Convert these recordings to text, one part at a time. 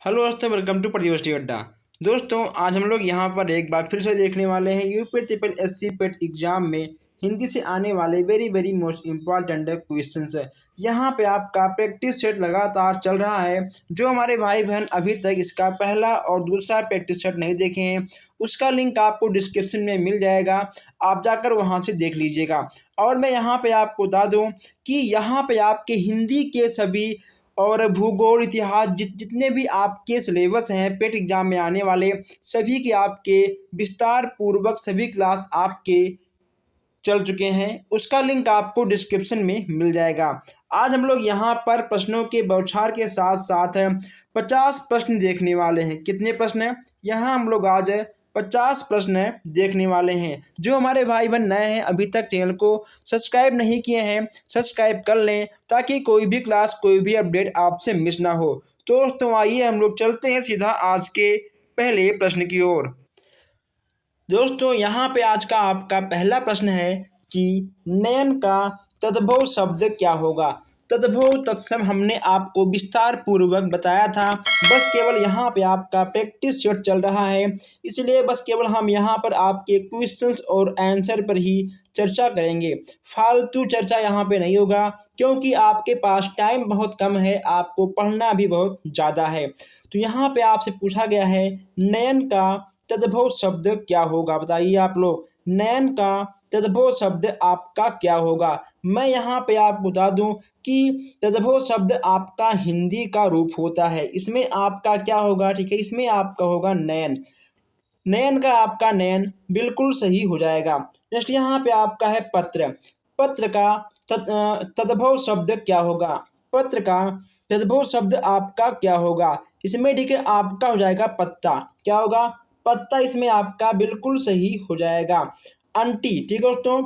Hello दोस्तों, welcome to प्रतिवर्ती अड्डा। दोस्तों, आज हम लोग यहाँ पर एक बार फिर से देखने वाले हैं यूपी ट्रिपल एससी पेट एग्जाम में हिंदी से आने वाले वेरी मोस्ट इम्पॉर्टेंट क्वेश्चंस है। यहाँ पे आपका प्रैक्टिस सेट लगातार चल रहा है। जो हमारे भाई बहन अभी तक इसका पहला और दूसरा प्रैक्टिस सेट नहीं देखे हैं, उसका लिंक आपको डिस्क्रिप्शन में मिल जाएगा। आप जाकर वहाँ से देख लीजिएगा। और मैं यहाँ पे आपको बता दूँ कि यहाँ पे आपके हिंदी के सभी और भूगोल इतिहास जितने भी आपके सिलेबस हैं पेट एग्जाम में आने वाले, सभी के आपके विस्तार पूर्वक सभी क्लास आपके चल चुके हैं। उसका लिंक आपको डिस्क्रिप्शन में मिल जाएगा। आज हम लोग यहाँ पर प्रश्नों के बौछार के साथ साथ 50 प्रश्न देखने वाले हैं। कितने प्रश्न हैं? यहाँ हम लोग आज 50 प्रश्न देखने वाले हैं। जो हमारे भाई बहन नए हैं, अभी तक चैनल को सब्सक्राइब नहीं किए हैं, सब्सक्राइब कर लें ताकि कोई भी क्लास कोई भी अपडेट आपसे मिस ना हो। तो दोस्तों, आइए हम लोग चलते हैं सीधा आज के पहले प्रश्न की ओर। दोस्तों, यहाँ पे आज का आपका पहला प्रश्न है कि नयन का तद्भव शब्द क्या होगा। तद्भव तत्सम हमने आपको विस्तार पूर्वक बताया था। बस केवल यहाँ पे आपका प्रैक्टिस सेट चल रहा है, इसलिए बस केवल हम यहाँ पर आपके क्वेश्चंस और आंसर पर ही चर्चा करेंगे। फालतू चर्चा यहाँ पे नहीं होगा, क्योंकि आपके पास टाइम बहुत कम है, आपको पढ़ना भी बहुत ज़्यादा है। तो यहाँ पे आपसे पूछा गया है नयन का तद्भव शब्द क्या होगा। बताइए आप लोग, नयन का तद्भव शब्द आपका क्या होगा। मैं यहाँ पे आपको बता दूं कि तद्भव शब्द आपका हिंदी का रूप होता है। इसमें आपका क्या होगा? ठीक है, इसमें आपका होगा नयन। नयन का आपका नयन बिल्कुल सही हो जाएगा। नेक्स्ट यहाँ पे आपका है पत्र। पत्र का तद्भव शब्द क्या होगा। पत्र का तद्भव शब्द आपका क्या होगा। इसमें ठीक है आपका हो जाएगा पत्ता। क्या होगा? पत्ता। इसमें आपका बिल्कुल सही हो जाएगा। अंटी। ठीक है दोस्तों,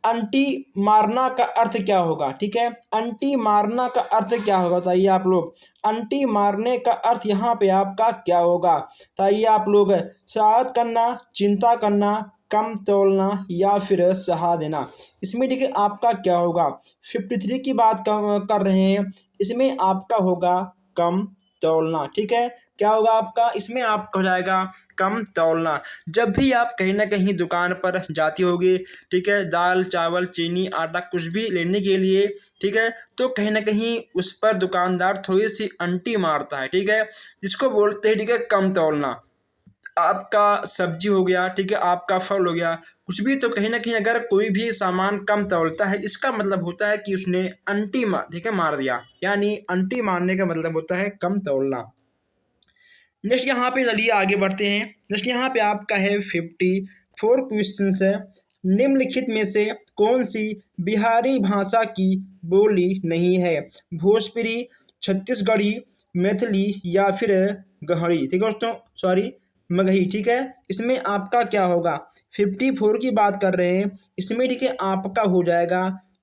अंटी मारना का अर्थ क्या होगा। ठीक है, अंटी मारना का अर्थ क्या होगा बताइए आप लोग। अंटी मारने का अर्थ यहाँ पे आपका क्या होगा बताइए आप लोग। शरारत करना, चिंता करना, कम तोलना या फिर सहा देना। इसमें ठीक है आपका क्या होगा। 53 की बात कर रहे हैं, इसमें आपका होगा कम तौलना। ठीक है, क्या होगा आपका? इसमें आपका हो जाएगा कम तौलना। जब भी आप कहीं ना कहीं दुकान पर जाती होगी, ठीक है, दाल चावल चीनी आटा कुछ भी लेने के लिए, ठीक है, तो कहीं ना कहीं उस पर दुकानदार थोड़ी सी अंटी मारता है। ठीक है, जिसको बोलते हैं ठीक है कम तौलना। आपका सब्जी हो गया, ठीक है, आपका फल हो गया, कुछ भी, तो कहीं ना कहीं अगर कोई भी सामान कम तौलता है, इसका मतलब होता है कि उसने अंटी मार, ठीक है, मार दिया। यानी अंटी मारने का मतलब होता है कम तौलना। नेक्स्ट यहाँ पे चलिए आगे बढ़ते हैं। नेक्स्ट यहाँ पे आपका है 54 क्वेश्चन है। निम्नलिखित में से कौन सी बिहारी भाषा की बोली नहीं है। भोजपुरी, छत्तीसगढ़ी, मैथिली या फिर गहरी। ठीक है दोस्तों, सॉरी मगही। ठीक है, इसमें आपका क्या होगा। 54 की बात कर रहे हैं, इसमें ठीक है आपका हो जाएगा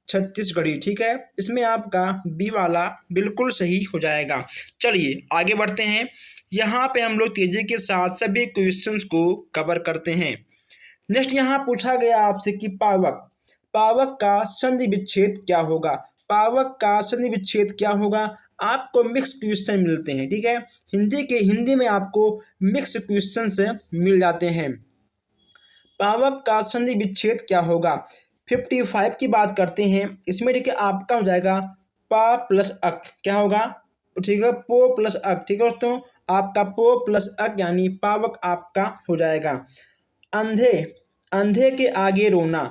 छत्तीसगढ़ी। ठीक है, इसमें आपका बी वाला बिल्कुल सही हो जाएगा। चलिए आगे बढ़ते हैं। यहाँ पे हम लोग तेजी के साथ सभी क्वेश्चंस को कवर करते हैं। नेक्स्ट यहाँ पूछा गया आपसे कि पावक, पावक का संधि विच्छेद क्या होगा। पावक का संधि विच्छेद क्या होगा। आपको मिक्स क्वेश्चन मिलते हैं। ठीक है, हिंदी में आपको मिक्स क्वेश्चन मिल जाते हैं। पावक का संधि विच्छेद क्या होगा। 55 की बात करते हैं, इसमें ठीक है आपका हो जाएगा पा प्लस अक। क्या होगा? ठीक है, पो प्लस अक। ठीक है दोस्तों, आपका पो प्लस अक यानी पावक आपका हो जाएगा। अंधे, अंधे के आगे रोना।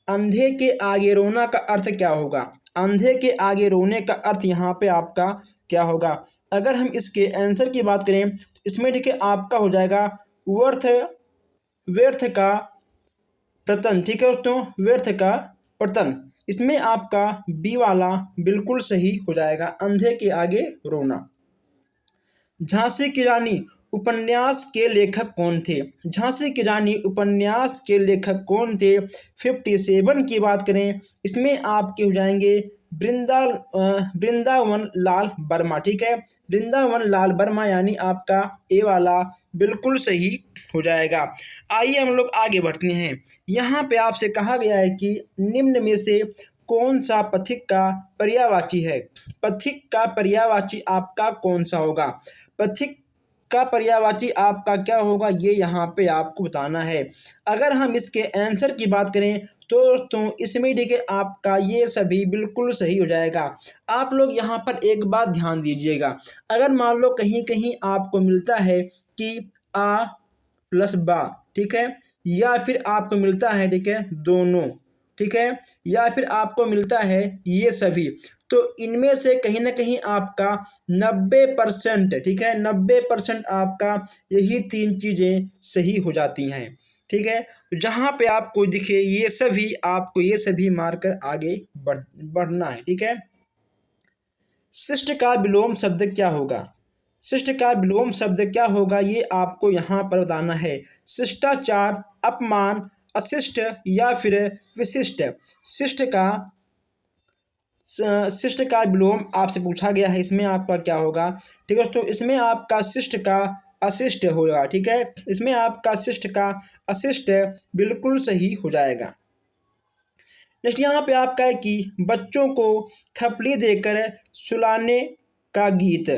अंधे के आगे रोना का अर्थ क्या होगा। अंधे के आगे रोने का अर्थ यहाँ पे आपका क्या होगा। अगर हम इसके आंसर की बात करें, इसमें ठीक है आपका हो जाएगा व्यर्थ, व्यर्थ का पतन। ठीक है दोस्तों, व्यर्थ का पतन। इसमें आपका बी वाला बिल्कुल सही हो जाएगा, अंधे के आगे रोना। झांसी की रानी उपन्यास के लेखक कौन थे। झांसी की रानी उपन्यास के लेखक कौन थे। 57 की बात करें, इसमें आपके हो जाएंगे वृंदावन लाल वर्मा। ठीक है, वृंदावन लाल वर्मा यानी आपका ए वाला बिल्कुल सही हो जाएगा। आइए हम लोग आगे बढ़ते हैं। यहाँ पे आपसे कहा गया है कि निम्न में से कौन सा पथिक का पर्यायवाची है। पथिक का पर्यायवाची आपका कौन सा होगा। पथिक इसका पर्यायवाची आपका क्या होगा ये यहाँ पे आपको बताना है। अगर हम इसके आंसर की बात करें तो दोस्तों इसमें देखिए आपका ये सभी बिल्कुल सही हो जाएगा। आप लोग यहाँ पर एक बात ध्यान दीजिएगा, अगर मान लो कहीं कहीं आपको मिलता है कि आ प्लस बा, ठीक है, या फिर आपको मिलता है ठीक है दोनों, ठीक है, या फिर आपको मिलता है ये सभी, तो इनमें से कहीं ना कहीं आपका 90%, ठीक है, 90% आपका यही तीन चीज़ें सही हो जाती हैं। ठीक है, तो जहाँ पे आपको दिखे ये सभी, आपको ये सभी मारकर आगे बढ़ना है। ठीक है, शिष्ट का विलोम शब्द क्या होगा? शिष्ट का विलोम शब्द क्या होगा ये आपको यहाँ पर बताना है। शिष्टाचार, अपमान, अशिष्ट या फिर विशिष्ट। शिष्ट का शिष्ट का विलोम आपसे पूछा गया है, इसमें आपका क्या होगा? ठीक है दोस्तों, इसमें आपका शिष्ट का अशिष्ट होगा। ठीक है, इसमें आपका शिष्ट का अशिष्ट बिल्कुल सही हो जाएगा। नेक्स्ट यहाँ पे आपका है कि बच्चों को थपड़ी देकर सुलाने का गीत,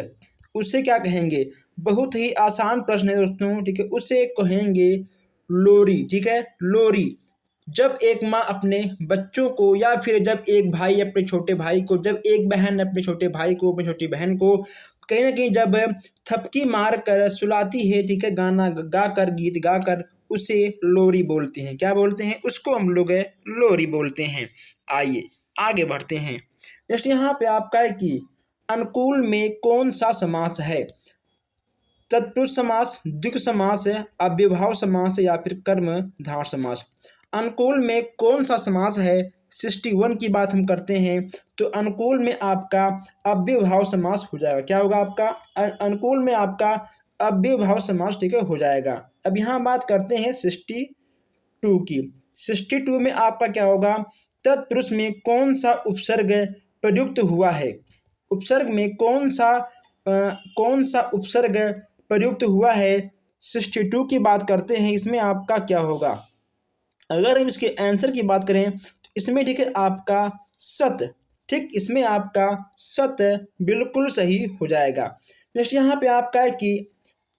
उसे क्या कहेंगे? बहुत ही आसान प्रश्न है दोस्तों। ठीक है, उसे कहेंगे लोरी। ठीक है, लोरी। जब एक माँ अपने बच्चों को, या फिर जब एक भाई अपने छोटे भाई को, जब एक बहन अपने छोटे भाई को, अपनी छोटी बहन को कहीं ना कहीं जब थपकी मार कर सुलाती है, ठीक है, गाना गा कर, गीत गा कर, उसे लोरी बोलते हैं। क्या बोलते हैं? उसको हम लोग लोरी बोलते हैं। आइए आगे बढ़ते हैं। नेक्स्ट यहाँ पे आपका है कि अनुकूल में कौन सा समास है? तत्पुरुष समास, द्विगु समास, अव्ययभाव समास या फिर कर्मधारय समास। अनुकूल में कौन सा समास है? 61 की बात हम करते हैं तो अनुकूल में आपका अव्ययभाव समास हो जाएगा। क्या होगा आपका? अनुकूल में आपका अव्ययभाव समास, ठीक है, हो जाएगा। अब यहाँ बात करते हैं 62 की। 62 में आपका क्या होगा? तत्पुरुष में कौन सा उपसर्ग प्रयुक्त हुआ है? उपसर्ग में कौन सा उपसर्ग प्रयुक्त हुआ है? 62 की बात करते हैं, इसमें आपका क्या होगा? अगर हम इसके आंसर की बात करें तो इसमें ठीक है आपका सत, ठीक, इसमें आपका सत बिल्कुल सही हो जाएगा। नेक्स्ट यहाँ पे आपका है कि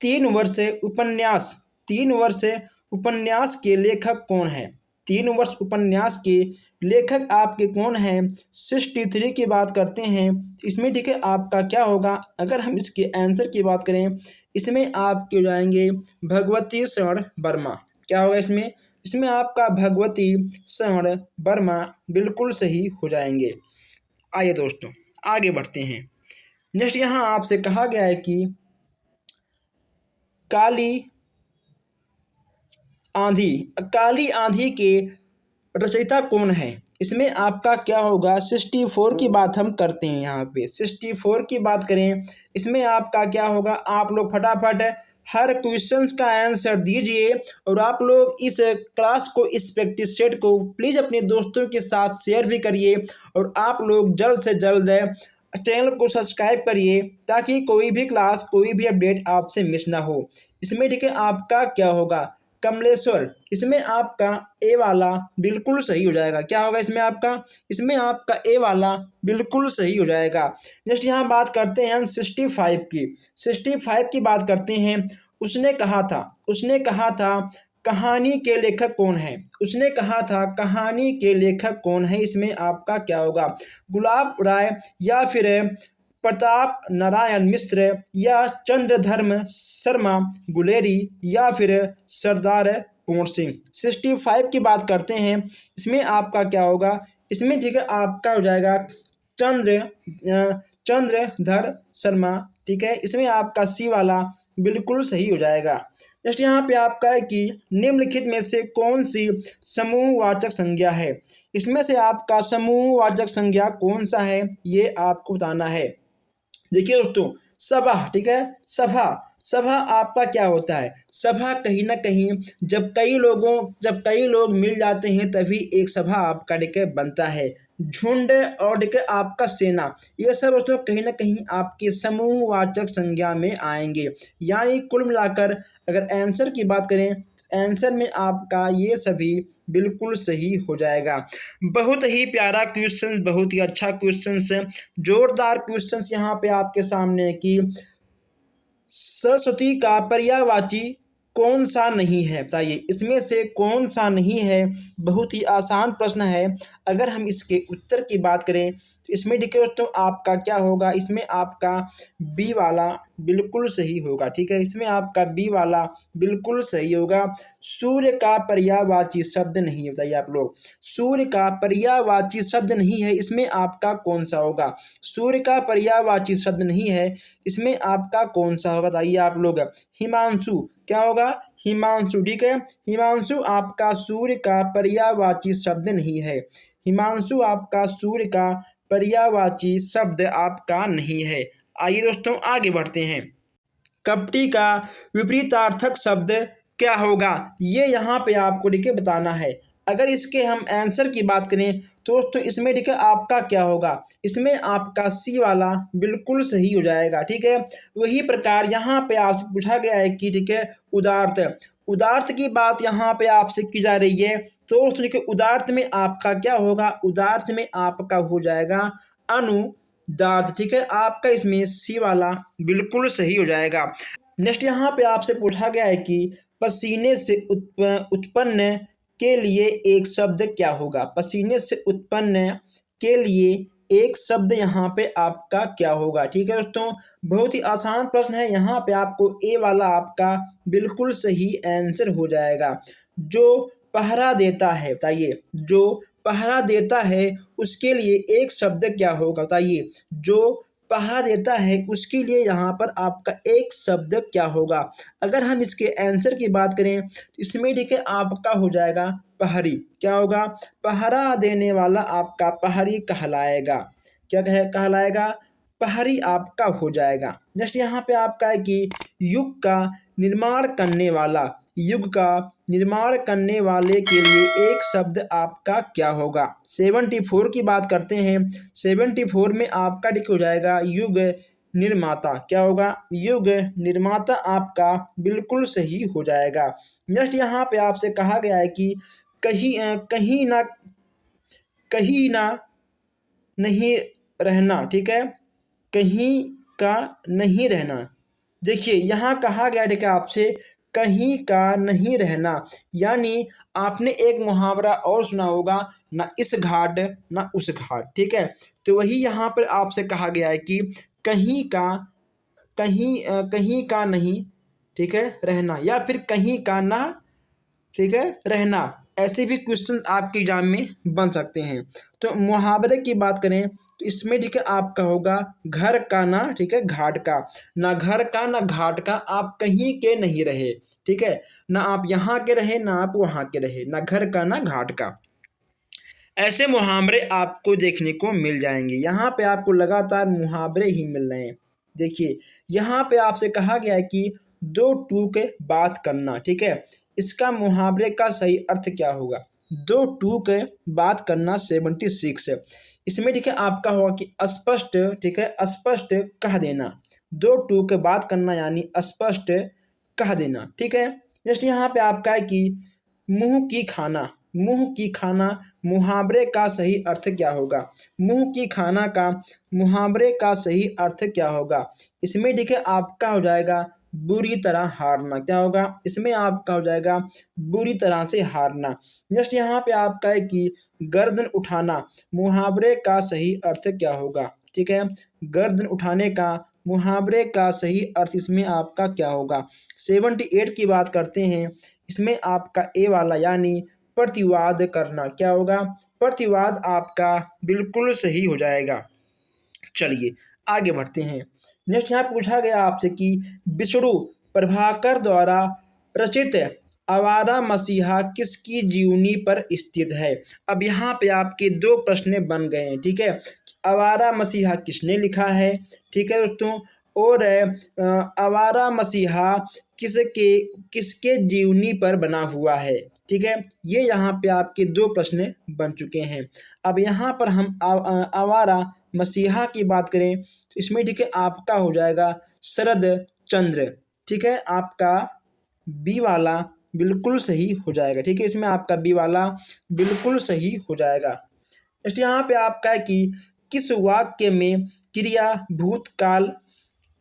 3 वर्ष उपन्यास के लेखक कौन है? 3 वर्ष उपन्यास के लेखक आपके कौन हैं? 63 की बात करते हैं, इसमें ठीक है आपका क्या होगा? अगर हम इसके आंसर की बात करें, इसमें आपके हो जाएंगे भगवती शरण वर्मा। क्या होगा इसमें? इसमें आपका भगवती शरण वर्मा बिल्कुल सही हो जाएंगे। आइए दोस्तों आगे बढ़ते हैं। नेक्स्ट यहाँ आपसे कहा गया है कि काली आंधी के रचयिता कौन है? इसमें आपका क्या होगा? 64 की बात हम करते हैं। यहाँ पे 64 की बात करें, इसमें आपका क्या होगा? आप लोग फटाफट हर क्वेश्चंस का आंसर दीजिए और आप लोग इस क्लास को, इस प्रैक्टिस सेट को प्लीज़ अपने दोस्तों के साथ शेयर भी करिए और आप लोग जल्द से जल्द चैनल को सब्सक्राइब करिए ताकि कोई भी क्लास, कोई भी अपडेट आपसे मिस ना हो। इसमें ठीक है आपका क्या होगा? कमलेश्वर। इसमें आपका ए वाला बिल्कुल सही हो जाएगा। क्या होगा इसमें आपका? इसमें आपका ए वाला बिल्कुल सही हो जाएगा। नेक्स्ट यहाँ बात करते हैं हम 65 की। 65 की बात करते हैं। उसने कहा था कहानी के लेखक कौन है? उसने कहा था कहानी के लेखक कौन है? इसमें आपका क्या होगा? गुलाब राय या फिर प्रताप नारायण मिश्र या चंद्रधर्म शर्मा गुलेरी या फिर सरदार कुंवर सिंह। 65 की बात करते हैं, इसमें आपका क्या होगा? इसमें ठीक है आपका हो जाएगा चंद्रधर शर्मा। ठीक है, इसमें आपका सी वाला बिल्कुल सही हो जाएगा। नेक्स्ट यहाँ पे आपका है कि निम्नलिखित में से कौन सी समूहवाचक संज्ञा है? इसमें से आपका समूहवाचक संज्ञा कौन सा है ये आपको बताना है। देखिए दोस्तों, सभा, ठीक है, सभा आपका क्या होता है? सभा कहीं ना कहीं जब कई लोग मिल जाते हैं तभी एक सभा आपका ठीक है बनता है। झुंड और ठीक है आपका सेना, ये सब दोस्तों कहीं ना कहीं आपके समूहवाचक संज्ञा में आएंगे। यानी कुल मिलाकर अगर आंसर की बात करें, आंसर में आपका ये सभी बिल्कुल सही हो जाएगा। बहुत ही प्यारा क्वेश्चन, बहुत ही अच्छा क्वेश्चन, जोरदार क्वेश्चन यहाँ पे आपके सामने कि सरस्वती का पर्यायवाची कौन सा नहीं है, बताइए इसमें से कौन सा नहीं है। बहुत ही आसान प्रश्न है। अगर हम इसके उत्तर की बात करें तो इसमें देखिए दोस्तों आपका क्या होगा, इसमें आपका बी वाला बिल्कुल सही होगा। ठीक है, इसमें आपका बी वाला बिल्कुल सही होगा। सूर्य का पर्यायवाची शब्द नहीं है, बताइए आप लोग सूर्य का पर्यायवाची शब्द नहीं है, इसमें आपका कौन सा होगा। सूर्य का पर्यायवाची शब्द नहीं है, इसमें आपका कौन सा होगा, बताइए आप लोग। हिमांशु क्या होगा, हिमांशु। ठीक है, हिमांशु आपका सूर्य का पर्यायवाची शब्द नहीं है। हिमांशु आपका सूर्य का पर्यायवाची शब्द आपका नहीं है। आइए दोस्तों आगे बढ़ते हैं। कपटी का विपरीतार्थक शब्द क्या होगा, ये यहाँ पे आपको देखिए बताना है। अगर इसके हम आंसर की बात करें तो दोस्तों इसमें देखिए आपका क्या होगा, इसमें आपका सी वाला बिल्कुल सही हो जाएगा। ठीक है, वही प्रकार यहाँ पे आपसे पूछा गया है कि ठीक है उदार्थ, उदार्थ की बात यहाँ पे आपसे की जा रही है। तो दोस्तों देखिए उदार्थ में आपका क्या होगा, उदार्थ में आपका हो जाएगा अनुदार्थ। ठीक है, आपका इसमें सी वाला बिल्कुल सही हो जाएगा। नेक्स्ट यहाँ पे आपसे पूछा गया है कि पसीने से उत्पन्न के लिए एक शब्द क्या होगा। पसीने से उत्पन्न के लिए एक शब्द यहाँ पे आपका क्या होगा। ठीक है दोस्तों, बहुत ही आसान प्रश्न है। यहाँ पे आपको ए वाला आपका बिल्कुल सही आंसर हो जाएगा। जो पहरा देता है, बताइए जो पहरा देता है उसके लिए एक शब्द क्या होगा, बताइए जो पहरा देता है उसके लिए यहाँ पर आपका एक शब्द क्या होगा। अगर हम इसके आंसर की बात करें तो इसमें ठीक है आपका हो जाएगा पहरी। क्या होगा, पहरा देने वाला आपका पहरी कहलाएगा। क्या कहलाएगा, पहरी आपका हो जाएगा। नेक्स्ट यहाँ पे आपका है कि युग का निर्माण करने वाला, युग का निर्माण करने वाले के लिए एक शब्द आपका क्या होगा। 74 की बात करते हैं। 74 में आपका ठीक हो जाएगा युग निर्माता। क्या होगा, युग निर्माता आपका बिल्कुल सही हो जाएगा। नेक्स्ट यहाँ पे आपसे कहा गया है कि कहीं ना नहीं रहना। ठीक है, कहीं का नहीं रहना। देखिए यहाँ कहा गया है आपसे कहीं का नहीं रहना, यानी आपने एक मुहावरा और सुना होगा, ना इस घाट ना उस घाट। ठीक है, तो वही यहाँ पर आपसे कहा गया है कि कहीं का नहीं, ठीक है, रहना, या फिर कहीं का ना, ठीक है, रहना। ऐसे भी क्वेश्चन आपके एग्जाम में बन सकते हैं। तो मुहावरे की बात करें तो इसमें ठीक है आपका होगा घर का ना, ठीक है, घाट का। ना घर का ना घाट का, आप कहीं के नहीं रहे। ठीक है, ना आप यहाँ के रहे ना आप वहाँ के रहे, ना घर का ना घाट का। ऐसे मुहावरे आपको देखने को मिल जाएंगे। यहाँ पे आपको लगातार मुहावरे ही मिल रहे हैं। देखिए यहाँ पे आपसे कहा गया है कि दो टूक बात करना। ठीक है, इसका मुहावरे का सही अर्थ क्या होगा, दो टूक बात करना 76। इसमें ठीक है आपका होगा कि स्पष्ट, ठीक है, स्पष्ट कह देना। दो टूक बात करना यानी स्पष्ट कह देना। ठीक है, जैसे यहाँ पे आपका है कि मुंह की खाना, मुंह की खाना मुहावरे का सही अर्थ क्या होगा। मुंह की खाना का मुहावरे का सही अर्थ क्या होगा। इसमें ठीक है आपका हो जाएगा बुरी तरह हारना। क्या होगा, इसमें आपका हो जाएगा बुरी तरह से हारना। जस्ट यहाँ पे आपका है कि गर्दन उठाना मुहावरे का सही अर्थ क्या होगा। ठीक है, गर्दन उठाने का मुहावरे का सही अर्थ इसमें आपका क्या होगा। 78 की बात करते हैं। इसमें आपका ए वाला यानी प्रतिवाद करना। क्या होगा, प्रतिवाद आपका बिल्कुल सही हो जाएगा। चलिए आगे बढ़ते हैं। नेक्स्ट यहाँ पूछा गया आपसे कि विष्णु प्रभाकर द्वारा रचित आवारा मसीहा किसकी जीवनी पर स्थित है। अब यहाँ पे आपके दो प्रश्न बन गए हैं। ठीक है, आवारा मसीहा किसने लिखा है, ठीक है दोस्तों, और आवारा मसीहा किसके जीवनी पर बना हुआ है। ठीक है, ये यहाँ पे आपके दो प्रश्न बन चुके हैं। अब यहाँ पर हम आवारा मसीहा की बात करें तो इसमें ठीक है आपका हो जाएगा शरद चंद्र। ठीक है, आपका बी वाला बिल्कुल सही हो जाएगा। ठीक है, इसमें आपका बी वाला बिल्कुल सही हो जाएगा। नेक्स्ट यहाँ पे आपका है कि किस वाक्य में क्रिया भूतकाल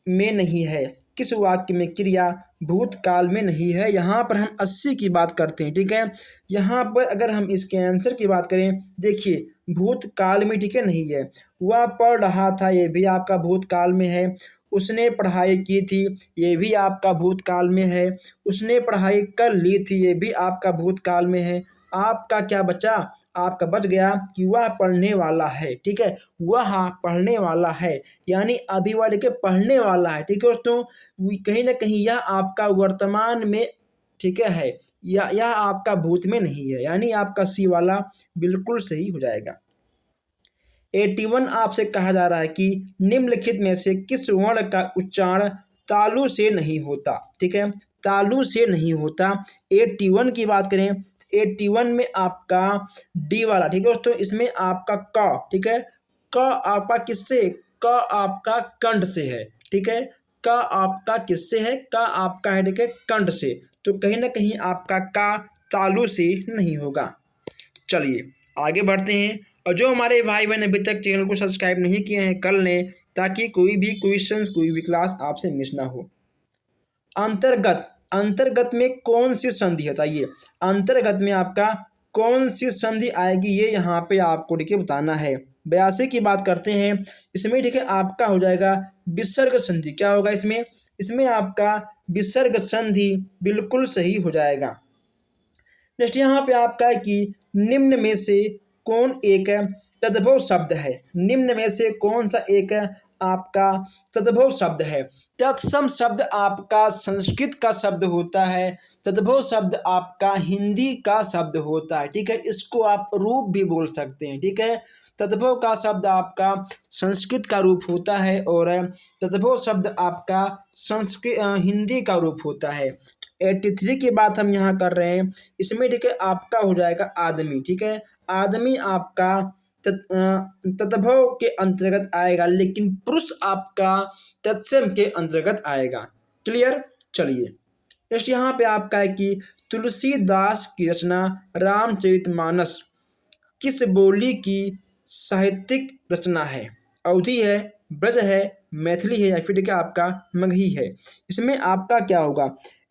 में नहीं है। किस वाक्य में क्रिया भूतकाल में नहीं है। यहाँ पर हम 80 की बात करते हैं, ठीक है। यहाँ पर अगर हम इसके आंसर की बात करें, देखिए भूतकाल में, ठीक है, नहीं है। वह पढ़ रहा था, ये भी आपका भूतकाल में है। उसने पढ़ाई की थी, ये भी आपका भूतकाल में है। उसने पढ़ाई कर ली थी, ये भी आपका भूतकाल में है। आपका क्या बचा, आपका बच गया कि वह पढ़ने वाला है, ठीक है। वह पढ़ने वाला है, यानी अभी वह लिखे पढ़ने वाला है, ठीक है दोस्तों। कहीं ना कहीं यह आपका वर्तमान में, ठीक है, यह आपका भूत में नहीं है, यानी आपका सी वाला बिल्कुल सही हो जाएगा। 81 आपसे कहा जा रहा है कि निम्नलिखित में से किस वर्ण का उच्चारण तालु से नहीं होता, ठीक है, तालु से नहीं होता। 81 की बात करें, 81 में आपका डी वाला, ठीक है दोस्तों, इसमें आपका क, ठीक है, क आपका किससे, क आपका कंठ से है, ठीक है। क आपका किससे है, क आपका है, ठीक है, कंठ से। तो कहीं ना कहीं आपका का तालु से नहीं होगा। चलिए आगे बढ़ते हैं। और जो हमारे भाई बहन अभी तक चैनल को सब्सक्राइब नहीं किए हैं कर लें, ताकि कोई भी क्वेश्चंस, कोई भी क्लास आपसे मिस ना हो। अंतर्गत, अंतर्गत में कौन सी संधि बताइए, अंतर्गत में आपका कौन सी संधि आएगी, ये यहाँ पे आपको, ठीक है, बताना है। 82 की बात करते हैं, इसमें, ठीक है, आपका हो जाएगा विसर्ग संधि। क्या होगा इसमें, इसमें आपका विसर्ग संधि बिल्कुल सही हो जाएगा। नेक्स्ट यहाँ पे आपका है कि निम्न में से कौन एक तद्भव शब्द है, निम्न में से कौन सा एक आपका तद्भव शब्द है। तत्सम शब्द आपका संस्कृत का शब्द होता है, तद्भव शब्द आपका हिंदी का शब्द होता है, ठीक है। इसको आप रूप भी बोल सकते हैं, ठीक है। तद्भव का शब्द आपका संस्कृत का रूप होता है और तद्भव शब्द आपका संस्कृत हिंदी का रूप होता है। 83 की बात हम यहाँ कर रहे हैं, इसमें, ठीक है, आपका हो जाएगा आदमी, ठीक है। आदमी आपका तद्भव के अंतर्गत आएगा, लेकिन पुरुष आपका तत्सम के अंतर्गत आएगा। क्लियर। चलिए नेक्स्ट यहाँ पे आपका है कि तुलसीदास की रचना रामचरितमानस किस बोली की साहित्यिक रचना है। अवधी है, ब्रज है, मैथिली है, या फिर क्या आपका मगही है। इसमें आपका क्या होगा,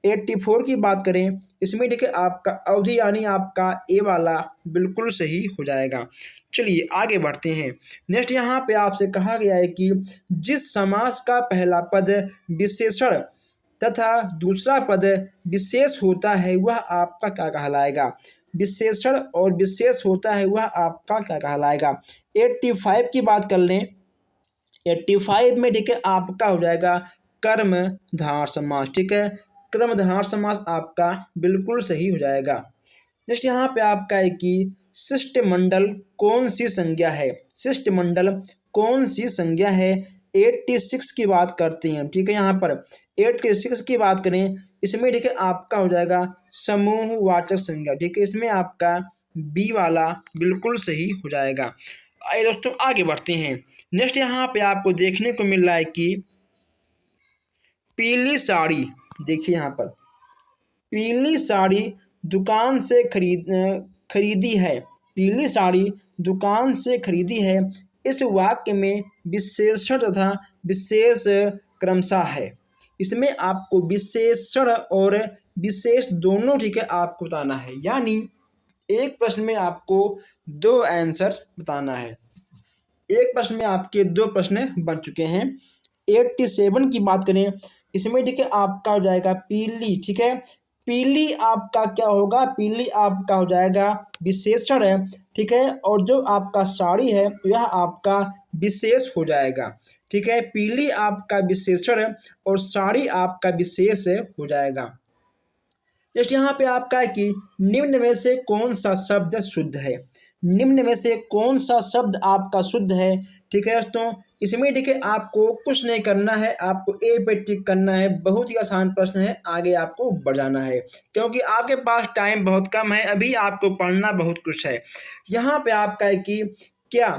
84 की बात करें, इसमें, ठीक है, आपका अवधि यानी आपका ए वाला बिल्कुल सही हो जाएगा। चलिए आगे बढ़ते हैं। नेक्स्ट यहाँ पे आपसे कहा गया है कि जिस समास का पहला पद विशेषण तथा दूसरा पद विशेष होता है वह आपका क्या कहलाएगा। विशेषण और विशेष होता है वह आपका क्या कहलाएगा। 85 की बात कर लें, 85 में, ठीक है, आपका हो जाएगा कर्मधारय समास, ठीक है। कर्मधारय समास आपका बिल्कुल सही हो जाएगा। नेक्स्ट यहाँ पे आपका है कि शिष्टमंडल कौन सी संज्ञा है, शिष्टमंडल कौन सी संज्ञा है। 86 की बात करते हैं, ठीक है। यहाँ पर 86 की बात करें, इसमें, ठीक है, आपका हो जाएगा समूहवाचक संज्ञा, ठीक है। इसमें आपका बी वाला बिल्कुल सही हो जाएगा। आइए दोस्तों आगे बढ़ते हैं। नेक्स्ट यहाँ पे आपको देखने को मिल रहा है कि पीली साड़ी, देखिए यहाँ पर पीली साड़ी दुकान से खरीदी है, पीली साड़ी दुकान से खरीदी है। इस वाक्य में विशेषण तथा विशेष क्रमशः है। इसमें आपको विशेषण और विशेष दोनों, ठीक है, आपको बताना है, यानी एक प्रश्न में आपको दो आंसर बताना है। एक प्रश्न में आपके दो प्रश्न बन चुके हैं। 87 की बात करें, इसमें, ठीक है, आपका हो जाएगा पीली, ठीक है। पीली आपका क्या होगा, पीली आपका हो जाएगा विशेषण है, ठीक है। और जो आपका साड़ी है यह आपका विशेष हो जाएगा, ठीक है। पीली आपका विशेषण है और साड़ी आपका विशेष हो जाएगा। नेक्स्ट यहाँ पे आपका है कि निम्न में से कौन सा शब्द शुद्ध है, निम्न में से कौन सा शब्द आपका शुद्ध है, ठीक है दोस्तों। इसमें, ठीक है, आपको कुछ नहीं करना है, आपको ए पे टिक करना है। बहुत ही आसान प्रश्न है, आगे आपको बढ़ जाना है क्योंकि आपके पास टाइम बहुत कम है, अभी आपको पढ़ना बहुत कुछ है। यहाँ पे आपका है कि क्या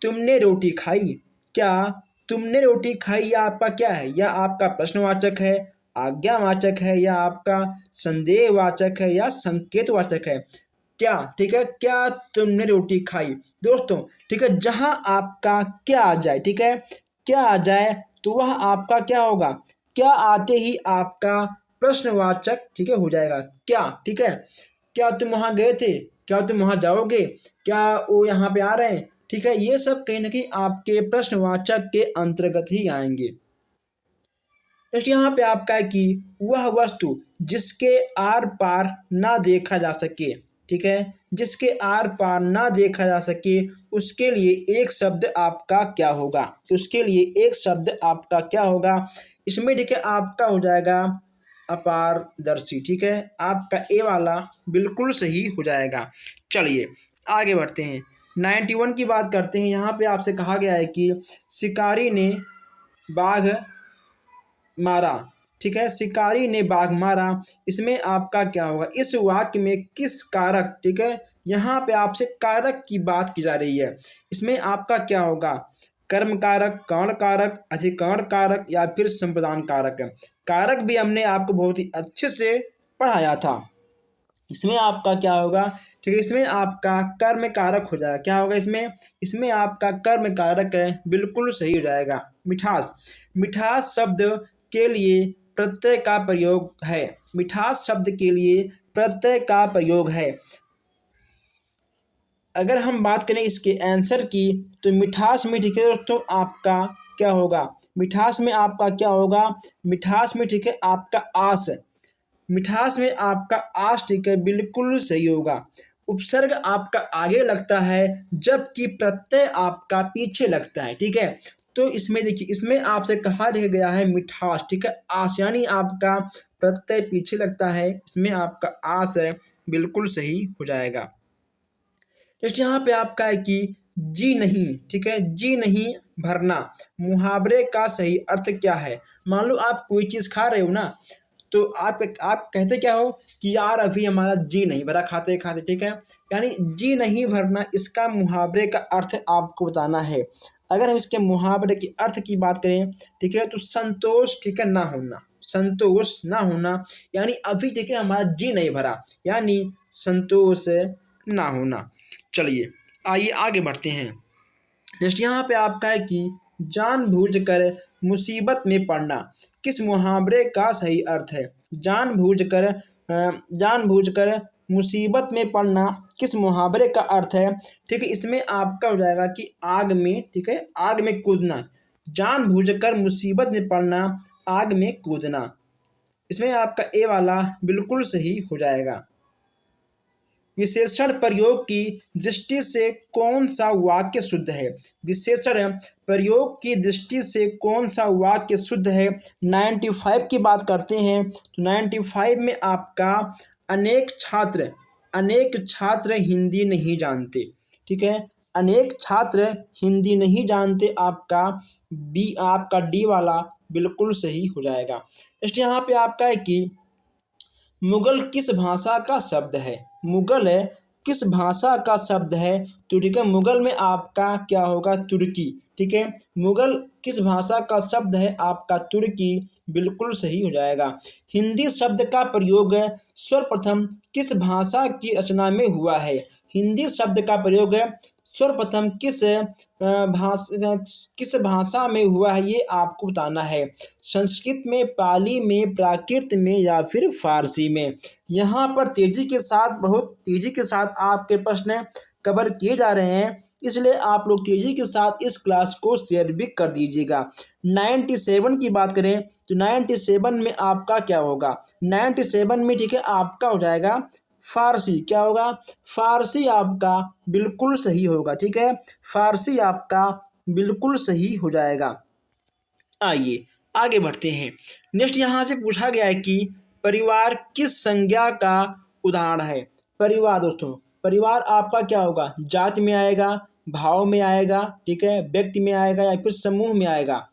तुमने रोटी खाई, क्या तुमने रोटी खाई, या आपका क्या है, या आपका प्रश्नवाचक है, आज्ञावाचक है, या आपका संदेहवाचक है, या संकेतवाचक है। क्या, ठीक है, क्या तुमने रोटी खाई दोस्तों, ठीक है। जहां आपका क्या आ जाए, ठीक है, क्या आ जाए तो वह आपका क्या होगा, क्या आते ही आपका प्रश्नवाचक ठीक है हो जाएगा। क्या ठीक है, क्या तुम वहां गए थे, क्या तुम वहां जाओगे, क्या वो यहाँ पे आ रहे हैं, ठीक है, ये सब कहीं ना कहीं आपके प्रश्नवाचक के अंतर्गत ही आएंगे। नेक्स्ट यहाँ पे आपका है कि वह वस्तु जिसके आर पार ना देखा जा सके, ठीक है, जिसके आर पार ना देखा जा सके उसके लिए एक शब्द आपका क्या होगा, उसके लिए एक शब्द आपका क्या होगा। इसमें ठीक है आपका हो जाएगा अपारदर्शी, ठीक है, आपका ए वाला बिल्कुल सही हो जाएगा। चलिए आगे बढ़ते हैं, 91 की बात करते हैं। यहाँ पे आपसे कहा गया है कि शिकारी ने बाघ मारा, ठीक है, शिकारी ने बाघ मारा, इसमें आपका क्या होगा। इस वाक्य में किस कारक, ठीक है, यहाँ पे आपसे कारक की बात की जा रही है, इसमें आपका क्या होगा, कर्म कारक, कर्ण कारक, अधिकरण कारक या फिर संप्रदान कारक। कारक भी हमने आपको बहुत ही अच्छे से पढ़ाया था। इसमें आपका क्या होगा, ठीक है, इसमें आपका कर्म कारक हो जाएगा। क्या होगा इसमें, इसमें आपका कर्म कारक है, बिल्कुल सही हो जाएगा। मिठास, मिठास शब्द के लिए प्रत्यय का प्रयोग है, मिठास शब्द के लिए प्रत्यय का प्रयोग है। अगर हम बात करें इसके आंसर की तो मिठास में ठीक है दोस्तों आपका क्या होगा, मिठास में आपका क्या होगा, मिठास में ठीक है आपका आस, मिठास में आपका आस ठीक है बिल्कुल सही होगा। उपसर्ग आपका आगे लगता है जबकि प्रत्यय आपका पीछे लगता है, ठीक है। तो इसमें देखिए इसमें आपसे कहा गया है मिठास, ठीक है, आस यानी आपका प्रत्यय पीछे लगता है, इसमें आपका आस है, बिल्कुल सही हो जाएगा। जैसे यहाँ पे आपका है कि जी नहीं, ठीक है, जी नहीं भरना, मुहावरे का सही अर्थ क्या है। मान लो आप कोई चीज़ खा रहे हो ना, तो आप कहते क्या हो कि यार अभी हमारा जी नहीं भरा खाते खाते, ठीक है, यानी जी नहीं भरना इसका मुहावरे का अर्थ आपको बताना है। अगर हम इसके मुहावरे के अर्थ की बात करें, ठीक है, तो संतोष, ठीक है, ना होना, संतोष ना होना, यानी अभी ठीक है हमारा जी नहीं भरा, यानी संतोष ना होना। चलिए आइए आगे बढ़ते हैं। नेक्स्ट यहाँ पे आपका है कि जानबूझकर मुसीबत में पड़ना, किस मुहावरे का सही अर्थ है। जानबूझकर मुसीबत में पड़ना किस मुहावरे का अर्थ है, ठीक है, इसमें आपका हो जाएगा कि आग में, ठीक है, आग में कूदना, जानबूझकर मुसीबत में पड़ना, आग में कूदना, इसमें आपका ए वाला बिल्कुल सही हो जाएगा। विशेषण प्रयोग की दृष्टि से कौन सा वाक्य शुद्ध है, विशेषण प्रयोग की दृष्टि से कौन सा वाक्य शुद्ध है। 95 की बात करते हैं तो 95 में आपका अनेक छात्र हिंदी नहीं जानते, ठीक है, अनेक छात्र हिंदी नहीं जानते, आपका डी वाला बिल्कुल सही हो जाएगा। इसलिए यहाँ पे आपका है कि मुगल किस भाषा का शब्द है, मुगल है किस भाषा का शब्द है, तो ठीक है मुगल में आपका क्या होगा, तुर्की, ठीक है, मुगल किस भाषा का शब्द है, आपका तुर्की, बिल्कुल सही हो जाएगा। हिंदी शब्द का प्रयोग सर्वप्रथम किस भाषा की रचना में हुआ है, हिंदी शब्द का प्रयोग सर्वप्रथम किस भाषा में हुआ है, ये आपको बताना है। संस्कृत में, पाली में, प्राकृत में या फिर फारसी में। यहाँ पर तेजी के साथ, बहुत तेजी के साथ आपके प्रश्न कवर किए जा रहे हैं, इसलिए आप लोग तेजी के साथ इस क्लास को शेयर भी कर दीजिएगा। 97 की बात करें तो 97 में आपका क्या होगा, 97 में ठीक है आपका हो जाएगा फारसी, क्या होगा, फारसी आपका बिल्कुल सही होगा, ठीक है, फारसी आपका बिल्कुल सही हो जाएगा। आइए आगे बढ़ते हैं। नेक्स्ट यहाँ से पूछा गया है कि परिवार किस संज्ञा का उदाहरण है। परिवार दोस्तों, परिवार आपका क्या होगा, जाति में आएगा, भाव में आएगा, ठीक है, व्यक्ति में आएगा या फिर समूह में आएगा।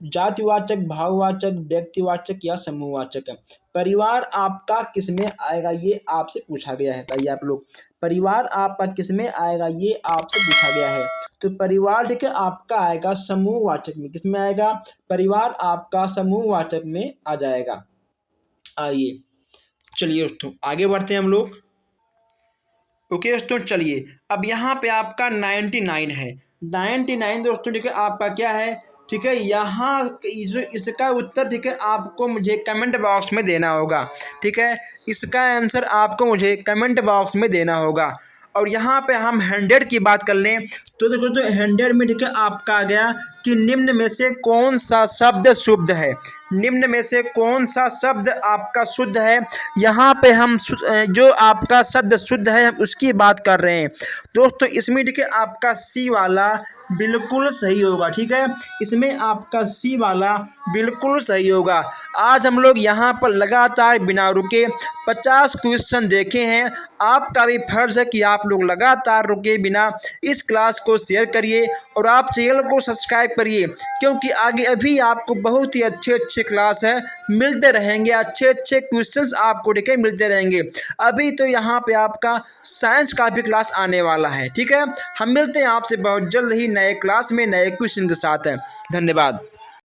जातिवाचक, भाववाचक, व्यक्तिवाचक या समूहवाचक। परिवार आपका किस में आएगा, ये आपसे पूछा गया है। बताइए आप लोग, परिवार आपका किस में आएगा, ये आपसे पूछा गया है। तो परिवार ठीक है आपका आएगा समूहवाचक में, किस में आएगा, परिवार आपका समूहवाचक में आ जाएगा। आइए चलिए दोस्तों आगे बढ़ते हैं हम लोग। ओके दोस्तों चलिए, अब यहाँ पे आपका 99 है। 99 दोस्तों ठीक है आपका क्या है, ठीक है। यहाँ इसका उत्तर, ठीक है, आपको मुझे कमेंट बॉक्स में देना होगा। ठीक है, इसका आंसर आपको मुझे कमेंट बॉक्स में देना होगा। और यहाँ पे हम 100 की बात कर लें तो देखो, तो 100 में, ठीक है, आपका आ गया कि निम्न में से कौन सा शब्द शुद्ध है। निम्न में से कौन सा शब्द आपका शुद्ध है। यहाँ पे हम जो आपका शब्द शुद्ध है हम उसकी बात कर रहे हैं दोस्तों। इसमें, ठीक है, आपका सी वाला बिल्कुल सही होगा। ठीक है, इसमें आपका सी वाला बिल्कुल सही होगा। आज हम लोग यहाँ पर लगातार बिना रुके 50 क्वेश्चन देखे हैं। आपका भी फर्ज है कि आप लोग लगातार रुके बिना इस क्लास को शेयर करिए और आप चैनल को सब्सक्राइब करिए, क्योंकि आगे अभी आपको बहुत ही अच्छे अच्छे क्लास है मिलते रहेंगे। अच्छे अच्छे क्वेश्चंस आपको, ठीक है, मिलते रहेंगे। अभी तो यहाँ पे आपका साइंस का भी क्लास आने वाला है। ठीक है, हम मिलते हैं आपसे बहुत जल्द ही नए क्लास में नए क्वेश्चन के साथ। धन्यवाद।